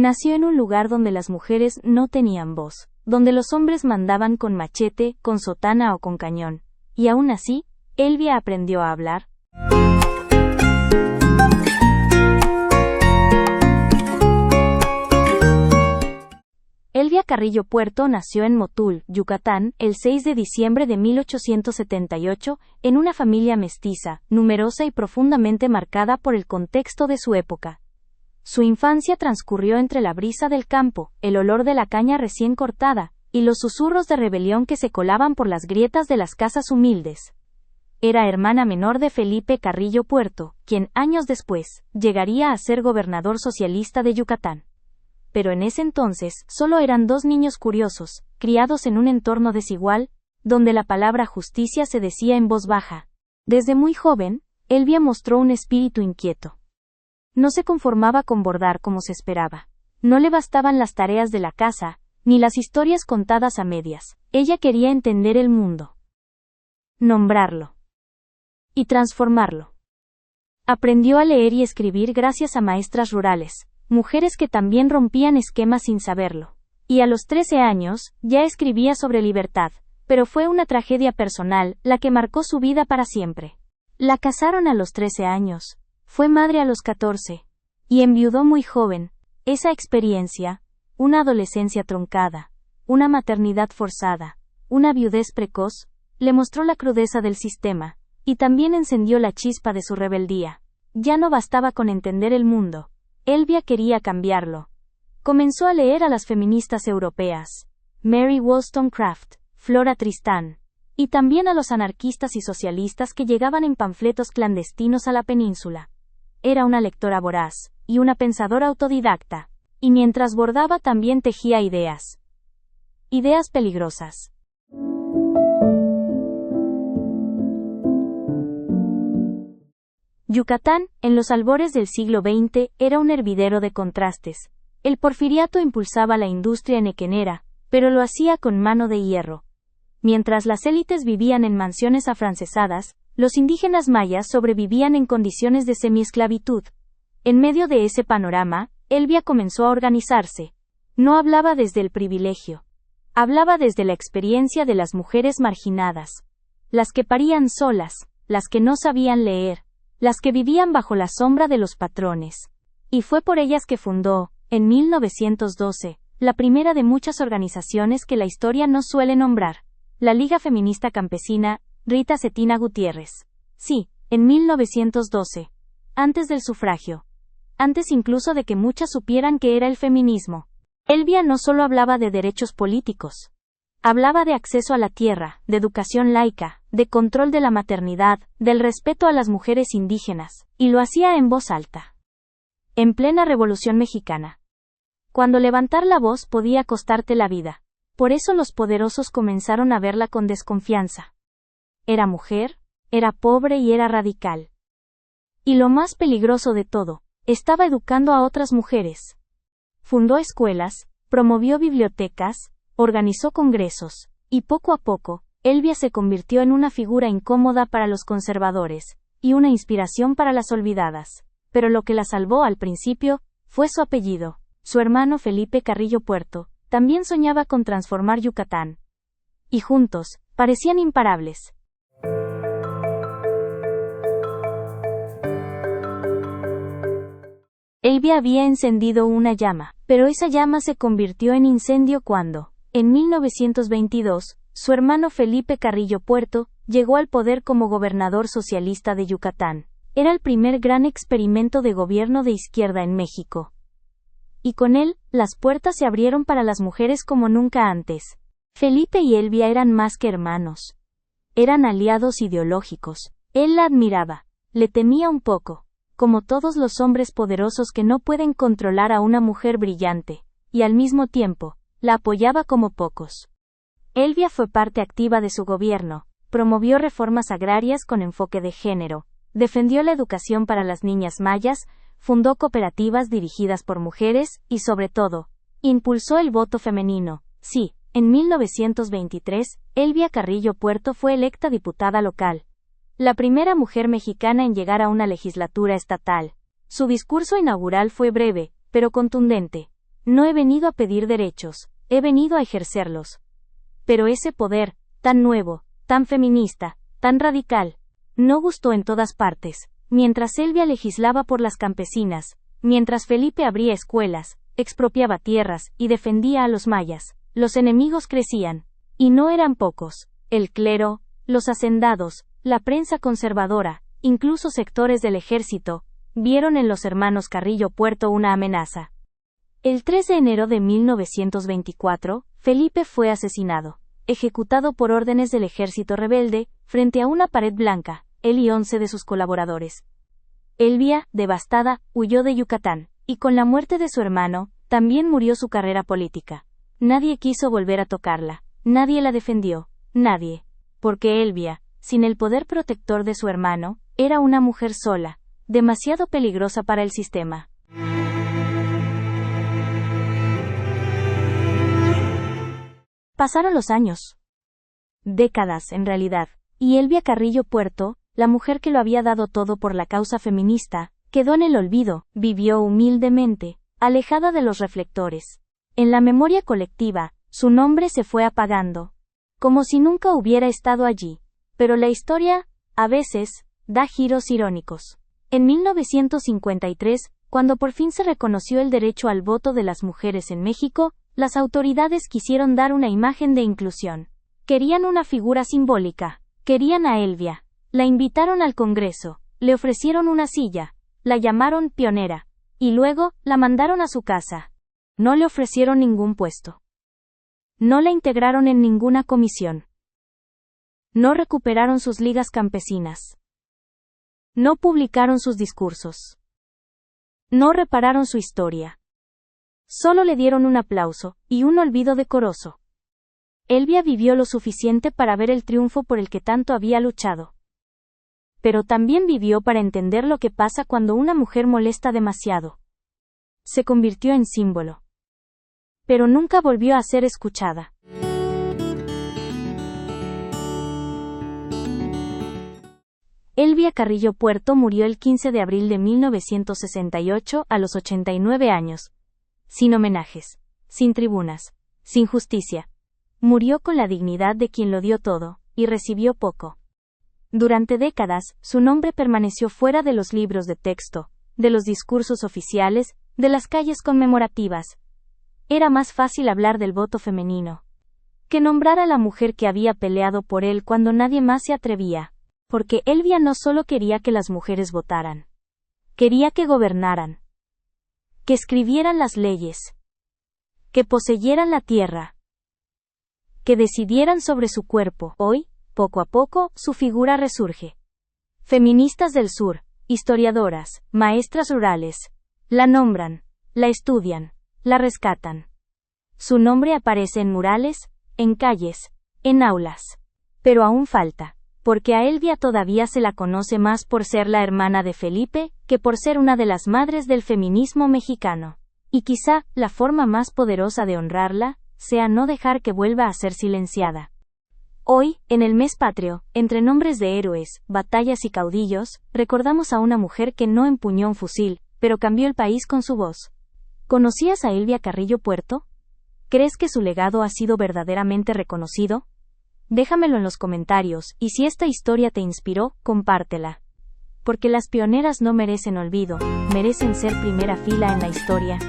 Nació en un lugar donde las mujeres no tenían voz, donde los hombres mandaban con machete, con sotana o con cañón. Y aún así, Elvia aprendió a hablar. Elvia Carrillo Puerto nació en Motul, Yucatán, el 6 de diciembre de 1878, en una familia mestiza, numerosa y profundamente marcada por el contexto de su época. Su infancia transcurrió entre la brisa del campo, el olor de la caña recién cortada, y los susurros de rebelión que se colaban por las grietas de las casas humildes. Era hermana menor de Felipe Carrillo Puerto, quien años después llegaría a ser gobernador socialista de Yucatán. Pero en ese entonces solo eran dos niños curiosos, criados en un entorno desigual, donde la palabra justicia se decía en voz baja. Desde muy joven, Elvia mostró un espíritu inquieto. No se conformaba con bordar como se esperaba. No le bastaban las tareas de la casa, ni las historias contadas a medias. Ella quería entender el mundo, nombrarlo y transformarlo. Aprendió a leer y escribir gracias a maestras rurales, mujeres que también rompían esquemas sin saberlo. Y a los 13 años, ya escribía sobre libertad, pero fue una tragedia personal la que marcó su vida para siempre. La casaron a los 13 años. Fue madre a los 14, y enviudó muy joven. Esa experiencia, una adolescencia truncada, una maternidad forzada, una viudez precoz, le mostró la crudeza del sistema, y también encendió la chispa de su rebeldía. Ya no bastaba con entender el mundo. Elvia quería cambiarlo. Comenzó a leer a las feministas europeas, Mary Wollstonecraft, Flora Tristán, y también a los anarquistas y socialistas que llegaban en panfletos clandestinos a la península. Era una lectora voraz, y una pensadora autodidacta, y mientras bordaba también tejía ideas. Ideas peligrosas. Yucatán, en los albores del siglo XX, era un hervidero de contrastes. El porfiriato impulsaba la industria nequenera, pero lo hacía con mano de hierro. Mientras las élites vivían en mansiones afrancesadas, los indígenas mayas sobrevivían en condiciones de semiesclavitud. En medio de ese panorama, Elvia comenzó a organizarse. No hablaba desde el privilegio. Hablaba desde la experiencia de las mujeres marginadas. Las que parían solas, las que no sabían leer, las que vivían bajo la sombra de los patrones. Y fue por ellas que fundó, en 1912, la primera de muchas organizaciones que la historia no suele nombrar, la Liga Feminista Campesina, Rita Cetina Gutiérrez. Sí, en 1912. Antes del sufragio. Antes incluso de que muchas supieran qué era el feminismo. Elvia no solo hablaba de derechos políticos. Hablaba de acceso a la tierra, de educación laica, de control de la maternidad, del respeto a las mujeres indígenas, y lo hacía en voz alta. En plena Revolución Mexicana. Cuando levantar la voz podía costarte la vida. Por eso los poderosos comenzaron a verla con desconfianza. Era mujer, era pobre y era radical. Y lo más peligroso de todo, estaba educando a otras mujeres. Fundó escuelas, promovió bibliotecas, organizó congresos, y poco a poco, Elvia se convirtió en una figura incómoda para los conservadores, y una inspiración para las olvidadas. Pero lo que la salvó al principio, fue su apellido. Su hermano Felipe Carrillo Puerto, también soñaba con transformar Yucatán. Y juntos, parecían imparables. Elvia había encendido una llama, pero esa llama se convirtió en incendio cuando, en 1922, su hermano Felipe Carrillo Puerto, llegó al poder como gobernador socialista de Yucatán. Era el primer gran experimento de gobierno de izquierda en México. Y con él, las puertas se abrieron para las mujeres como nunca antes. Felipe y Elvia eran más que hermanos. Eran aliados ideológicos. Él la admiraba, le temía un poco, como todos los hombres poderosos que no pueden controlar a una mujer brillante, y al mismo tiempo, la apoyaba como pocos. Elvia fue parte activa de su gobierno, promovió reformas agrarias con enfoque de género, defendió la educación para las niñas mayas, fundó cooperativas dirigidas por mujeres, y sobre todo, impulsó el voto femenino. Sí, en 1923, Elvia Carrillo Puerto fue electa diputada local. La primera mujer mexicana en llegar a una legislatura estatal. Su discurso inaugural fue breve, pero contundente. No he venido a pedir derechos, he venido a ejercerlos. Pero ese poder, tan nuevo, tan feminista, tan radical, no gustó en todas partes. Mientras Elvia legislaba por las campesinas, mientras Felipe abría escuelas, expropiaba tierras y defendía a los mayas, los enemigos crecían. Y no eran pocos: el clero, los hacendados, la prensa conservadora, incluso sectores del ejército, vieron en los hermanos Carrillo Puerto una amenaza. El 3 de enero de 1924, Felipe fue asesinado, ejecutado por órdenes del ejército rebelde, frente a una pared blanca, él y 11 de sus colaboradores. Elvia, devastada, huyó de Yucatán, y con la muerte de su hermano, también murió su carrera política. Nadie quiso volver a tocarla, nadie la defendió, nadie. Porque Elvia, sin el poder protector de su hermano, era una mujer sola, demasiado peligrosa para el sistema. Pasaron los años. Décadas, en realidad, y Elvia Carrillo Puerto, la mujer que lo había dado todo por la causa feminista, quedó en el olvido, vivió humildemente, alejada de los reflectores. En la memoria colectiva, su nombre se fue apagando, como si nunca hubiera estado allí. Pero la historia, a veces, da giros irónicos. En 1953, cuando por fin se reconoció el derecho al voto de las mujeres en México, las autoridades quisieron dar una imagen de inclusión. Querían una figura simbólica. Querían a Elvia. La invitaron al Congreso, le ofrecieron una silla, la llamaron pionera, y luego, la mandaron a su casa. No le ofrecieron ningún puesto. No la integraron en ninguna comisión. No recuperaron sus ligas campesinas. No publicaron sus discursos. No repararon su historia. Solo le dieron un aplauso, y un olvido decoroso. Elvia vivió lo suficiente para ver el triunfo por el que tanto había luchado. Pero también vivió para entender lo que pasa cuando una mujer molesta demasiado. Se convirtió en símbolo. Pero nunca volvió a ser escuchada. Elvia Carrillo Puerto murió el 15 de abril de 1968 a los 89 años. Sin homenajes, sin tribunas, sin justicia. Murió con la dignidad de quien lo dio todo, y recibió poco. Durante décadas, su nombre permaneció fuera de los libros de texto, de los discursos oficiales, de las calles conmemorativas. Era más fácil hablar del voto femenino que nombrar a la mujer que había peleado por él cuando nadie más se atrevía. Porque Elvia no solo quería que las mujeres votaran. Quería que gobernaran. Que escribieran las leyes. Que poseyeran la tierra. Que decidieran sobre su cuerpo. Hoy, poco a poco, su figura resurge. Feministas del sur, historiadoras, maestras rurales, la nombran, la estudian, la rescatan. Su nombre aparece en murales, en calles, en aulas. Pero aún falta. Porque a Elvia todavía se la conoce más por ser la hermana de Felipe, que por ser una de las madres del feminismo mexicano. Y quizá, la forma más poderosa de honrarla, sea no dejar que vuelva a ser silenciada. Hoy, en el mes patrio, entre nombres de héroes, batallas y caudillos, recordamos a una mujer que no empuñó un fusil, pero cambió el país con su voz. ¿Conocías a Elvia Carrillo Puerto? ¿Crees que su legado ha sido verdaderamente reconocido? Déjamelo en los comentarios, y si esta historia te inspiró, compártela. Porque las pioneras no merecen olvido, merecen ser primera fila en la historia.